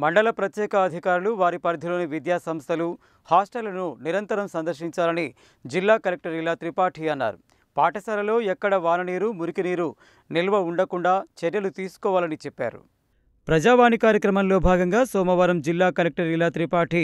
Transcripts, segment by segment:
మండల ప్రత్యేక అధికారులు వారి పరిధిలోని విద్యా సంస్థలు, హాస్టళ్లను నిరంతరం సందర్శించాలని జిల్లా కలెక్టర్ ఇలా త్రిపాఠి అన్నారు. పాఠశాలలో ఎక్కడ వాననీరు, మురికి నీరు నిల్వ ఉండకుండా చర్యలు తీసుకోవాలని చెప్పారు. ప్రజావాణి కార్యక్రమంలో భాగంగా సోమవారం జిల్లా కలెక్టర్ ఇలా త్రిపాఠి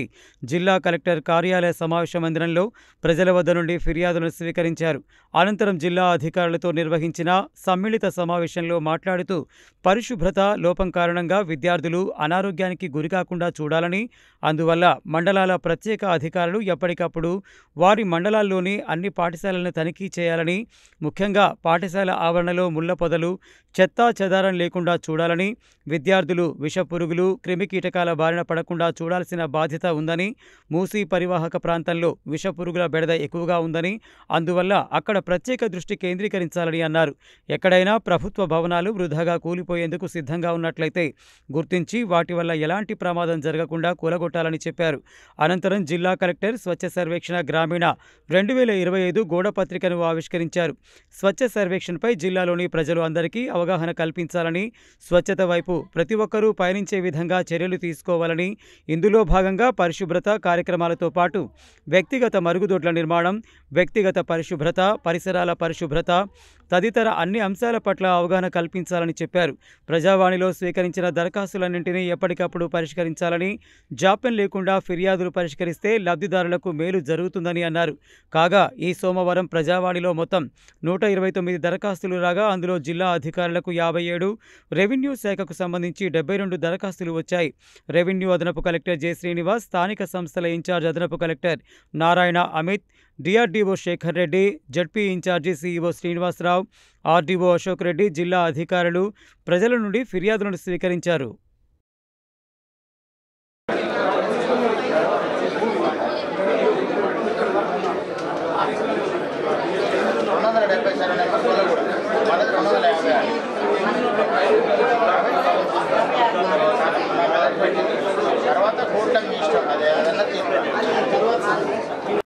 జిల్లా కలెక్టర్ కార్యాలయ సమావేశ మందిరంలో ప్రజల వద్ద నుండి ఫిర్యాదులను స్వీకరించారు. అనంతరం జిల్లా అధికారులతో నిర్వహించిన సమ్మిళిత సమావేశంలో మాట్లాడుతూ పరిశుభ్రత లోపం కారణంగా విద్యార్థులు అనారోగ్యానికి గురికాకుండా చూడాలని, అందువల్ల మండలాల ప్రత్యేక అధికారులు ఎప్పటికప్పుడు వారి మండలాల్లోని అన్ని పాఠశాలలను తనిఖీ చేయాలని, ముఖ్యంగా పాఠశాల ఆవరణలో ముళ్ల పొదలు, చెత్తా చెదారం లేకుండా చూడాలని, విద్యార్థులు విషపురుగులు, క్రిమికీటకాల బారిన పడకుండా చూడాల్సిన బాధ్యత ఉందని, మూసీ పరివాహక ప్రాంతంలో విషపురుగుల బెడద ఎక్కువగా ఉందని, అందువల్ల అక్కడ ప్రత్యేక దృష్టి కేంద్రీకరించాలని అన్నారు. ఎక్కడైనా ప్రభుత్వ భవనాలు వృధాగా కూలిపోయేందుకు సిద్ధంగా ఉన్నట్లయితే గుర్తించి వాటి వల్ల ఎలాంటి ప్రమాదం జరగకుండా కూలగొట్టాలని చెప్పారు. అనంతరం జిల్లా కలెక్టర్ స్వచ్ఛ సర్వేక్షణ గ్రామీణ 2025 గోడపత్రికను ఆవిష్కరించారు. స్వచ్ఛ సర్వేక్షణపై జిల్లాలోని ప్రజలు అందరికీ అవగాహన కల్పించాలని, స్వచ్ఛత వైపు ప్రతి ఒక్కరూ పయనించే విధంగా చర్యలు తీసుకోవాలని, ఇందులో భాగంగా పరిశుభ్రత కార్యక్రమాలతో పాటు వ్యక్తిగత మరుగుదొడ్ల నిర్మాణం, వ్యక్తిగత పరిశుభ్రత, పరిసరాల పరిశుభ్రత తదితర అన్ని అంశాల పట్ల అవగాహన కల్పించాలని చెప్పారు. ప్రజావాణిలో స్వీకరించిన దరఖాస్తులన్నింటినీ ఎప్పటికప్పుడు పరిష్కరించాలని, జాప్యం లేకుండా ఫిర్యాదులు పరిష్కరిస్తే లబ్ధిదారులకు మేలు జరుగుతుందని అన్నారు. కాగా ఈ సోమవారం ప్రజావాణిలో మొత్తం 129 దరఖాస్తులు రాగా అందులో జిల్లా అధికారులకు 57, రెవెన్యూ శాఖకు సంబంధించి 72 దరఖాస్తులు వచ్చాయి. రెవెన్యూ అదనపు కలెక్టర్ జె. శ్రీనివాస్, స్థానిక సంస్థల ఇన్ఛార్జ్ అదనపు collector Narayana Amit, DRDO Shekar Reddy, ZP incharge CEO Srinivasarao, RDO Ashok Reddy, జిల్లా అధికారులు ప్రజల నుండి ఫిర్యాదులను స్వీకరించారు. తర్వాత కోర్టులో మీ ఇష్టం, అదే ఏదన్నా తీర్పు.